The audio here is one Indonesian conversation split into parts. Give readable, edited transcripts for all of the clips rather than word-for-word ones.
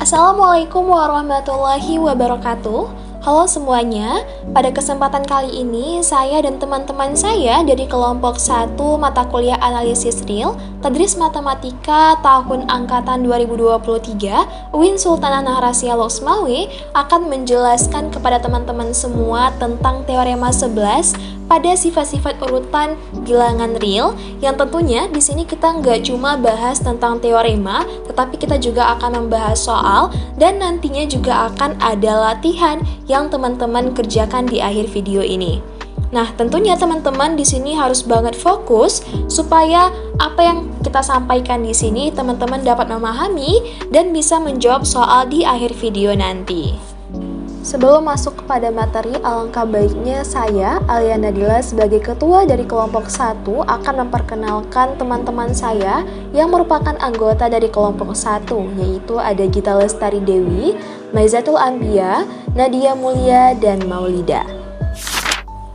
Assalamualaikum warahmatullahi wabarakatuh. Halo semuanya, pada kesempatan kali ini saya dan teman-teman saya dari kelompok 1 mata kuliah analisis real Tadris Matematika tahun angkatan 2023 UIN Sultanah Nahrasia Losmawe akan menjelaskan kepada teman-teman semua tentang teorema 11 pada sifat-sifat urutan bilangan real, yang tentunya di sini kita nggak cuma bahas tentang teorema, tetapi kita juga akan membahas soal dan nantinya juga akan ada latihan yang teman-teman kerjakan di akhir video ini. Nah, tentunya teman-teman di sini harus banget fokus supaya apa yang kita sampaikan di sini teman-teman dapat memahami dan bisa menjawab soal di akhir video nanti. Sebelum masuk kepada materi, alangkah baiknya saya, Alia Nadila, sebagai ketua dari kelompok 1 akan memperkenalkan teman-teman saya yang merupakan anggota dari kelompok 1, yaitu ada Gita Lestari Dewi, Maizatul Ambia, Nadia Mulia, dan Maulida.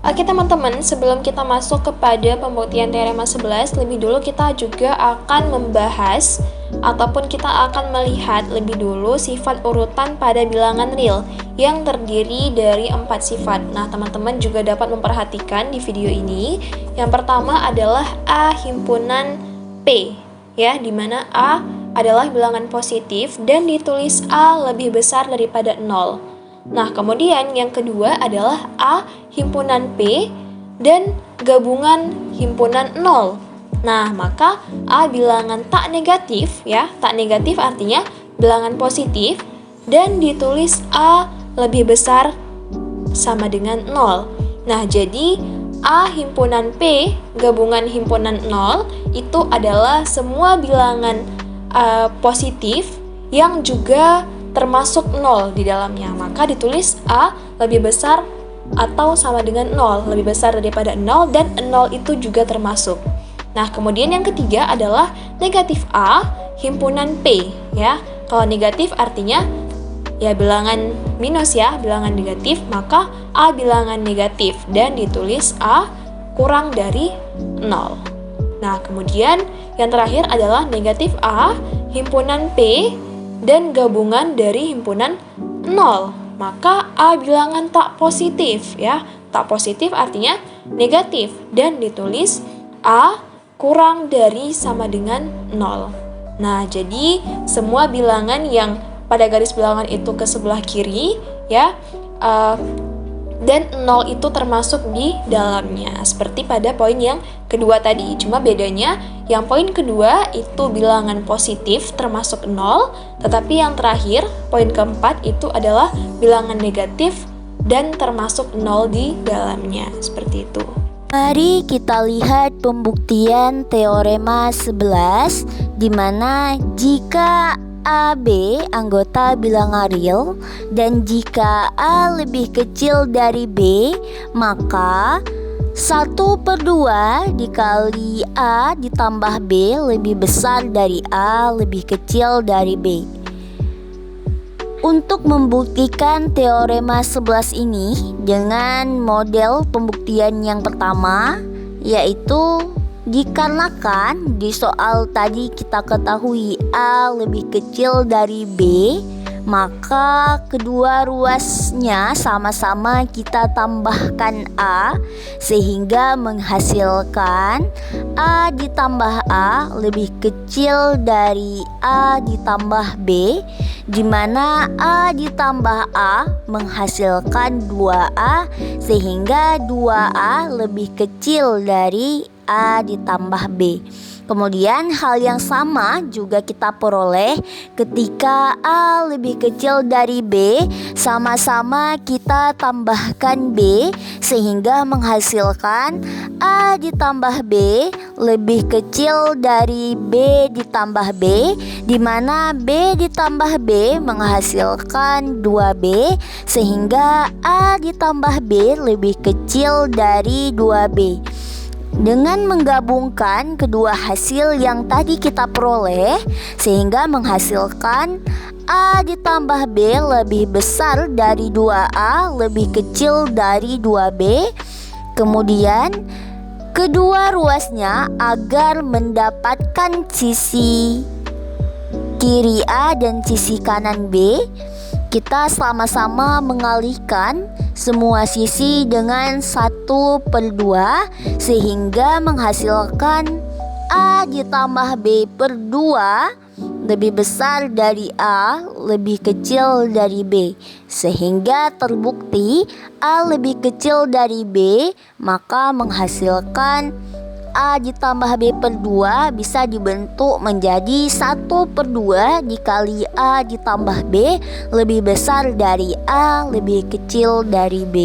Oke teman-teman, sebelum kita masuk kepada pembuktian teorema 11, lebih dulu kita juga akan membahas ataupun kita akan melihat lebih dulu sifat urutan pada bilangan real yang terdiri dari 4 sifat. Nah, teman-teman juga dapat memperhatikan di video ini. Yang pertama adalah A himpunan P, ya, di mana A adalah bilangan positif dan ditulis A lebih besar daripada 0. Nah, kemudian yang kedua adalah A himpunan P dan gabungan himpunan 0. Nah, maka A bilangan tak negatif, ya. Tak negatif artinya bilangan positif dan ditulis A lebih besar sama dengan 0. Nah, jadi A himpunan P gabungan himpunan 0 itu adalah semua bilangan positif yang juga termasuk 0 di dalamnya. Maka ditulis A lebih besar atau sama dengan 0, lebih besar daripada 0 dan 0 itu juga termasuk. Nah, kemudian yang ketiga adalah negatif A himpunan P, ya. Kalau negatif artinya ya bilangan minus, ya, bilangan negatif, maka A bilangan negatif dan ditulis A kurang dari 0. Nah, kemudian yang terakhir adalah negatif A himpunan P dan gabungan dari himpunan 0. Maka A bilangan tak positif, ya. Tak positif artinya negatif dan ditulis A kurang dari sama dengan 0. Nah, jadi semua bilangan yang pada garis bilangan itu ke sebelah kiri, ya, dan 0 itu termasuk di dalamnya, seperti pada poin yang kedua tadi. Cuma bedanya yang poin kedua itu bilangan positif termasuk 0, tetapi yang terakhir poin keempat itu adalah bilangan negatif dan termasuk 0 di dalamnya, seperti itu. Mari kita lihat pembuktian teorema 11, di mana jika AB anggota bilangan real dan jika A lebih kecil dari B, maka 1/2 dikali A ditambah B lebih besar dari A lebih kecil dari B. Untuk membuktikan teorema 11 ini dengan model pembuktian yang pertama, yaitu dikarenakan di soal tadi kita ketahui A lebih kecil dari B, maka kedua ruasnya sama-sama kita tambahkan A sehingga menghasilkan A ditambah A lebih kecil dari A ditambah B, di mana A ditambah A menghasilkan 2A sehingga 2A lebih kecil dari A ditambah B. Kemudian hal yang sama juga kita peroleh ketika A lebih kecil dari B, sama-sama kita tambahkan B sehingga menghasilkan A ditambah B lebih kecil dari B ditambah B, di mana B ditambah B menghasilkan 2B sehingga A ditambah B lebih kecil dari 2B. Dengan menggabungkan kedua hasil yang tadi kita peroleh sehingga menghasilkan A ditambah B lebih besar dari 2A lebih kecil dari 2B. Kemudian kedua ruasnya agar mendapatkan sisi kiri A dan sisi kanan B, kita sama-sama mengalihkan semua sisi dengan 1/2 sehingga menghasilkan A ditambah B per 2 lebih besar dari A lebih kecil dari B. Sehingga terbukti A lebih kecil dari B, maka menghasilkan A ditambah B per 2 bisa dibentuk menjadi 1/2 dikali A ditambah B lebih besar dari A lebih kecil dari B.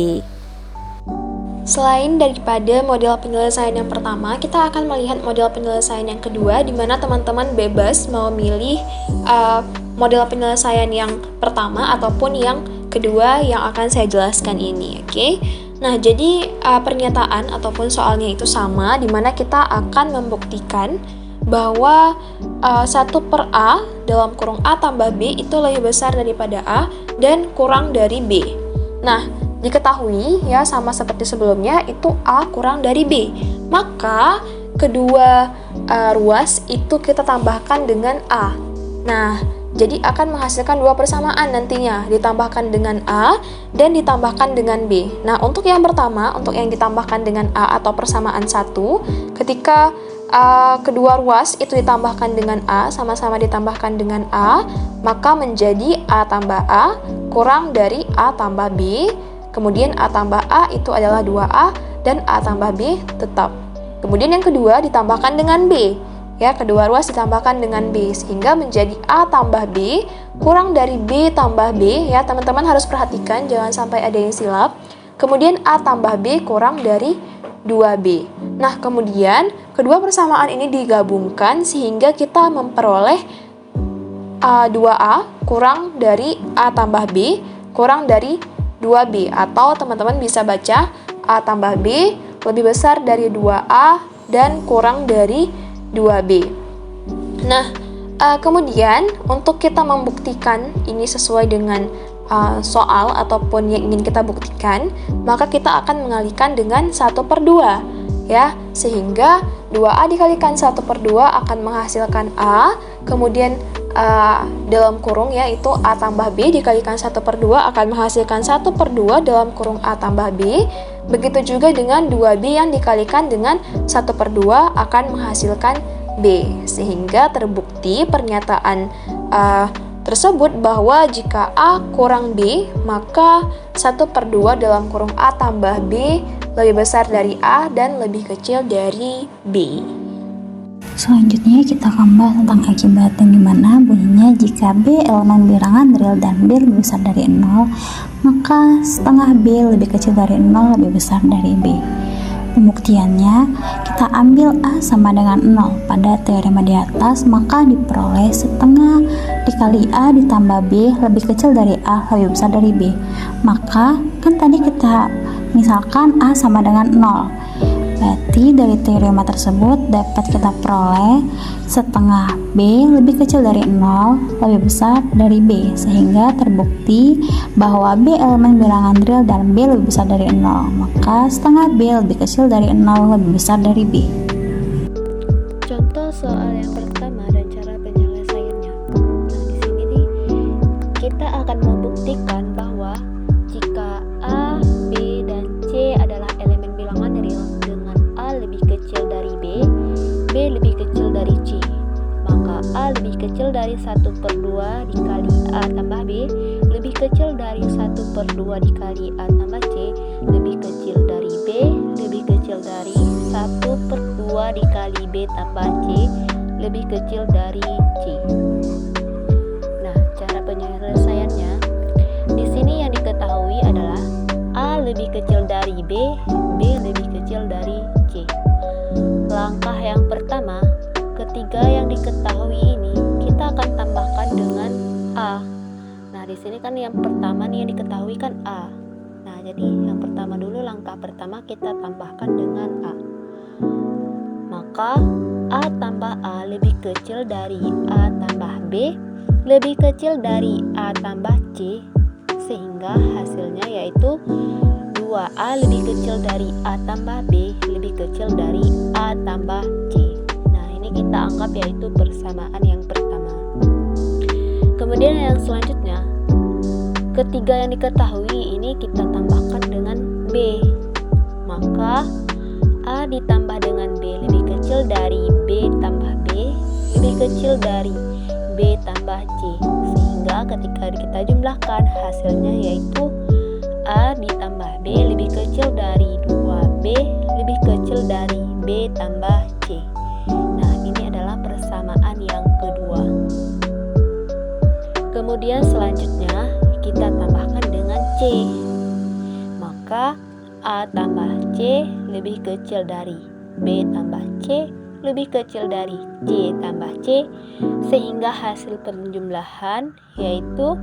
Selain daripada model penyelesaian yang pertama, kita akan melihat model penyelesaian yang kedua, di mana teman-teman bebas mau milih model penyelesaian yang pertama ataupun yang kedua yang akan saya jelaskan ini, oke? Nah, jadi pernyataan ataupun soalnya itu sama, di mana kita akan membuktikan bahwa 1/A dalam kurung A tambah B itu lebih besar daripada A dan kurang dari B. Nah, diketahui ya sama seperti sebelumnya itu A kurang dari B. Maka kedua ruas itu kita tambahkan dengan A. Nah, jadi akan menghasilkan dua persamaan nantinya, ditambahkan dengan A dan ditambahkan dengan B. Nah, untuk yang pertama, untuk yang ditambahkan dengan A atau persamaan 1, ketika kedua ruas itu ditambahkan dengan A, sama-sama ditambahkan dengan A, maka menjadi A tambah A kurang dari A tambah B. Kemudian A tambah A itu adalah 2A dan A tambah B tetap. Kemudian yang kedua ditambahkan dengan B. Ya, kedua ruas ditambahkan dengan B sehingga menjadi A tambah B kurang dari B tambah B. Ya, teman-teman harus perhatikan jangan sampai ada yang silap. Kemudian A tambah B kurang dari 2B. Nah, kemudian kedua persamaan ini digabungkan sehingga kita memperoleh 2A kurang dari A tambah B kurang dari 2B, atau teman-teman bisa baca A tambah B lebih besar dari 2A dan kurang dari 2B. Nah, kemudian untuk kita membuktikan ini sesuai dengan soal ataupun yang ingin kita buktikan, maka kita akan mengalihkan dengan 1/2 ya, sehingga 2A dikalikan 1/2 akan menghasilkan A, kemudian dalam kurung yaitu A tambah B dikalikan 1/2 akan menghasilkan 1/2 dalam kurung A tambah B. Begitu juga dengan 2B yang dikalikan dengan 1/2 akan menghasilkan B. Sehingga terbukti pernyataan tersebut bahwa jika A kurang B, maka 1/2 dalam kurung A tambah B lebih besar dari A dan lebih kecil dari B. Selanjutnya kita akan bahas tentang akibat yang dimana bunyinya jika B elemen bilangan real dan B lebih besar dari 0, maka setengah B lebih kecil dari 0 lebih besar dari B. Pembuktiannya, kita ambil A sama dengan 0 pada teorema di atas, maka diperoleh setengah dikali A ditambah B lebih kecil dari A lebih besar dari B. Maka kan tadi kita misalkan A sama dengan 0. Berarti dari teorema tersebut dapat kita peroleh setengah B lebih kecil dari 0 lebih besar dari B, sehingga terbukti bahwa B elemen bilangan real dan B lebih besar dari 0, maka setengah B lebih kecil dari 0 lebih besar dari B. Contoh soal yang pertama dan cara penyelesaiannya. Nah, di sini nih kita akan membuktikan bahwa jika A, B, dan C adalah elemen bilangan real dengan A lebih kecil dari B, B lebih kecil dari C, maka A lebih kecil dari 1/2 dikali A tambah B lebih kecil dari 1/2 dikali A tambah C lebih kecil dari B lebih kecil dari 1/2 dikali B tambah C lebih kecil dari C. Nah, cara penyelesaiannya di sini yang diketahui adalah A lebih kecil dari B, B lebih kecil dari C. Langkah yang pertama, ketiga yang diketahui ini kita akan tambahkan dengan A. Nah, di sini kan yang pertama nih yang diketahui kan A. Nah, jadi yang pertama dulu, langkah pertama kita tambahkan dengan A. Maka A tambah A lebih kecil dari A tambah B lebih kecil dari A tambah C, sehingga hasilnya yaitu 2A lebih kecil dari A tambah B lebih kecil dari A tambah C. Nah, ini kita anggap yaitu persamaan yang pertama. Kemudian yang selanjutnya, ketiga yang diketahui ini kita tambahkan dengan B. Maka A ditambah dengan B lebih kecil dari B tambah B lebih kecil dari B tambah C. Sehingga ketika kita jumlahkan hasilnya yaitu A ditambah B lebih kecil dari 2B lebih kecil dari B tambah C. Nah, ini adalah persamaan yang kedua. Kemudian selanjutnya kita tambahkan dengan C. Maka A tambah C lebih kecil dari B tambah C lebih kecil dari C tambah C, sehingga hasil penjumlahan yaitu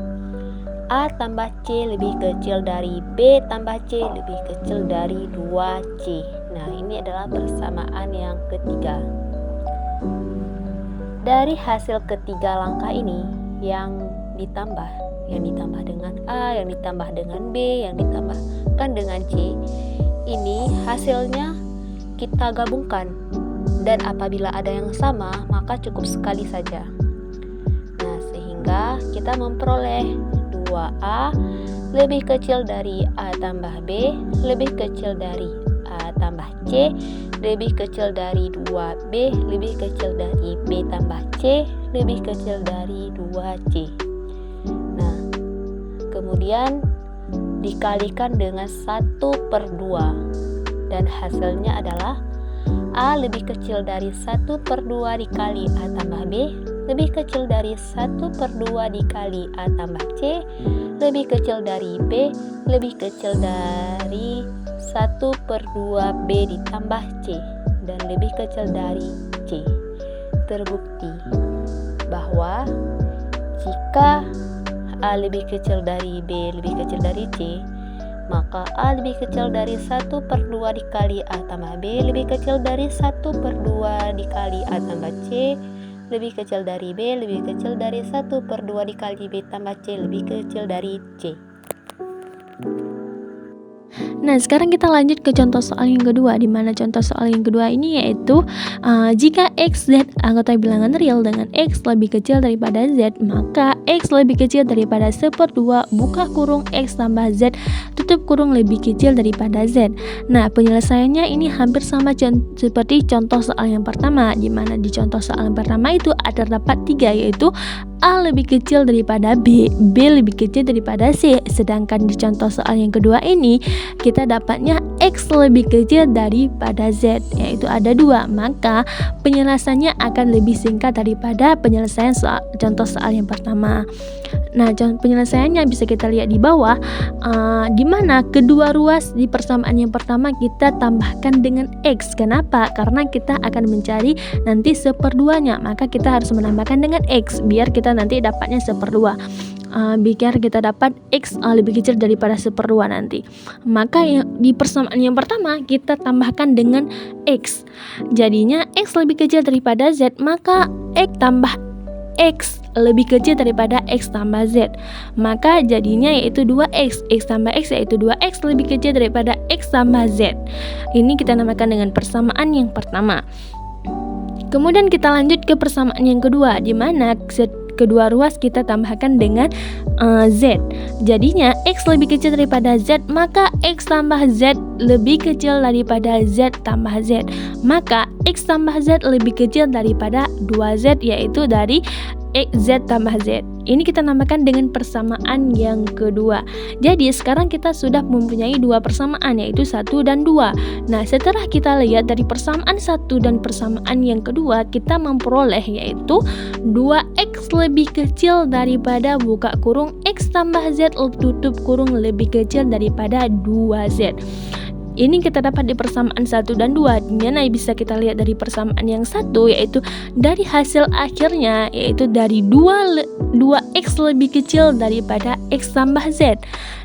A tambah C lebih kecil dari B tambah C lebih kecil dari 2C. Nah, ini adalah persamaan yang ketiga. Dari hasil ketiga langkah ini yang ditambah dengan A, yang ditambah dengan B, yang ditambahkan dengan C, ini hasilnya kita gabungkan, dan apabila ada yang sama maka cukup sekali saja. Nah, sehingga kita memperoleh 2A lebih kecil dari A tambah B lebih kecil dari A tambah C lebih kecil dari 2B lebih kecil dari B tambah C lebih kecil dari 2C. Nah, kemudian dikalikan dengan 1/2 dan hasilnya adalah A lebih kecil dari 1/2 dikali A tambah B lebih kecil dari 1/2 dikali A tambah C lebih kecil dari B lebih kecil dari 1/2 B ditambah C dan lebih kecil dari C. Terbukti bahwa jika A lebih kecil dari B lebih kecil dari C, maka A lebih kecil dari 1/2 dikali A tambah B lebih kecil dari 1/2 dikali A tambah C lebih kecil dari B lebih kecil dari 1/2 dikali B tambah C lebih kecil dari C. Nah, sekarang kita lanjut ke contoh soal yang kedua, di mana contoh soal yang kedua ini yaitu jika X, Z anggota bilangan real dengan X lebih kecil daripada Z, maka X lebih kecil daripada 1/2 buka kurung X tambah Z tutup kurung lebih kecil daripada Z. Nah, penyelesaiannya ini hampir sama seperti contoh soal yang pertama, di mana di contoh soal yang pertama itu terdapat 3, yaitu A lebih kecil daripada B, B lebih kecil daripada C. Sedangkan di contoh soal yang kedua ini kita dapatnya X lebih kecil daripada Z, yaitu ada 2. Maka penyelesaiannya akan lebih singkat daripada penyelesaian contoh soal yang pertama. Nah, penyelesaiannya bisa kita lihat di bawah, di mana kedua ruas di persamaan yang pertama kita tambahkan dengan X. Kenapa? Karena kita akan mencari nanti 1/2-nya, maka kita harus menambahkan dengan X biar kita nanti dapatnya 1/2. Biar kita dapat X lebih kecil daripada 1/2 nanti. Maka di persamaan yang pertama kita tambahkan dengan X. Jadinya X lebih kecil daripada Z, maka X tambah X lebih kecil daripada X tambah Z. Maka jadinya yaitu 2X. X tambah X yaitu 2X lebih kecil daripada X tambah Z. Ini kita namakan dengan persamaan yang pertama. Kemudian kita lanjut ke persamaan yang kedua, di mana kedua ruas kita tambahkan dengan Z. Jadinya X lebih kecil daripada Z, maka X tambah Z lebih kecil daripada Z tambah Z. Maka X tambah Z lebih kecil daripada 2Z, yaitu dari Z tambah Z. Ini kita namakan dengan persamaan yang kedua. Jadi sekarang kita sudah mempunyai 2 persamaan, yaitu 1 dan 2. Nah, setelah kita lihat dari persamaan 1 dan persamaan yang kedua, kita memperoleh yaitu 2X lebih kecil daripada buka kurung X tambah Z tutup kurung lebih kecil daripada 2Z. Ini kita dapat di persamaan 1 dan 2, di mana bisa kita lihat dari persamaan yang 1, yaitu dari hasil akhirnya, yaitu dari 2X lebih kecil daripada X tambah Z.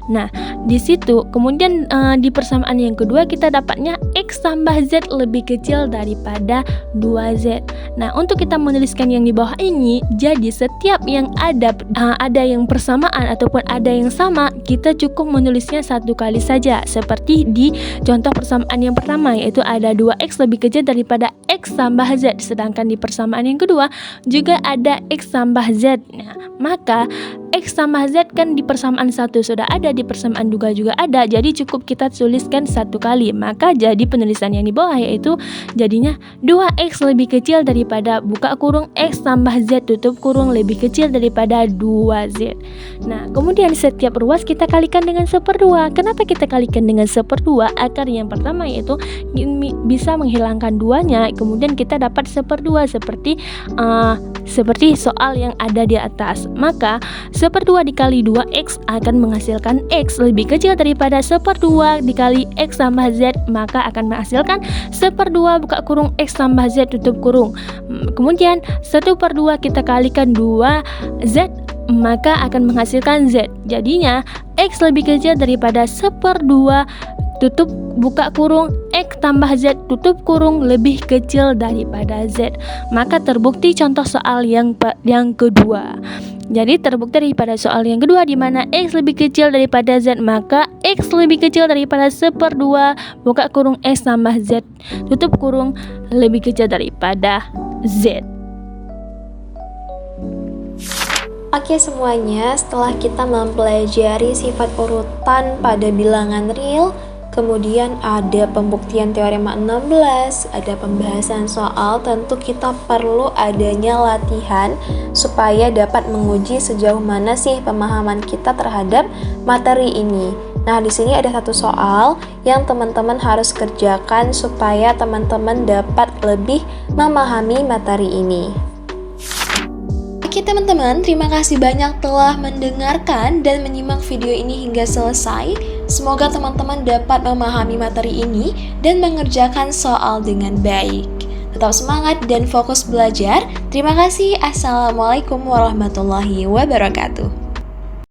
Nah, di situ kemudian di persamaan yang kedua kita dapatnya X tambah Z lebih kecil daripada 2Z. Nah, untuk kita menuliskan yang di bawah ini, jadi setiap yang ada yang persamaan ataupun ada yang sama, kita cukup menulisnya 1 kali saja, seperti di contoh persamaan yang pertama, yaitu ada 2x lebih kecil daripada x tambah z. Sedangkan di persamaan yang kedua juga ada x tambah z. Nah, maka x tambah z kan di persamaan 1 sudah ada, di persamaan 2 juga ada, jadi cukup kita tuliskan satu kali. Maka jadi penulisan yang di bawah yaitu jadinya 2x lebih kecil daripada buka kurung x tambah z tutup kurung lebih kecil daripada 2z. Nah, kemudian setiap ruas kita kalikan dengan 1/2. Kenapa kita kalikan dengan 1/2? Akar yang pertama yaitu bisa menghilangkan 2-nya, kemudian kita dapat 1/2 seperti soal yang ada di atas. Maka 1/2 dikali 2x akan menghasilkan x lebih kecil daripada 1/2 dikali x tambah z, maka akan menghasilkan 1/2 buka kurung x tambah z tutup kurung. Kemudian 1/2 kita kalikan 2z, maka akan menghasilkan z. Jadinya x lebih kecil daripada 1/2 tutup buka kurung x tambah z tutup kurung lebih kecil daripada z. Maka terbukti contoh soal yang kedua. Jadi terbukti daripada soal yang kedua di mana x lebih kecil daripada z, maka x lebih kecil daripada 1/2 buka kurung x tambah z tutup kurung lebih kecil daripada z. Oke semuanya, setelah kita mempelajari sifat urutan pada bilangan real, kemudian ada pembuktian teorema 16, ada pembahasan soal, tentu kita perlu adanya latihan supaya dapat menguji sejauh mana sih pemahaman kita terhadap materi ini. Nah, di sini ada satu soal yang teman-teman harus kerjakan supaya teman-teman dapat lebih memahami materi ini. Oke teman-teman, terima kasih banyak telah mendengarkan dan menyimak video ini hingga selesai. Semoga teman-teman dapat memahami materi ini dan mengerjakan soal dengan baik. Tetap semangat dan fokus belajar. Terima kasih. Assalamualaikum warahmatullahi wabarakatuh.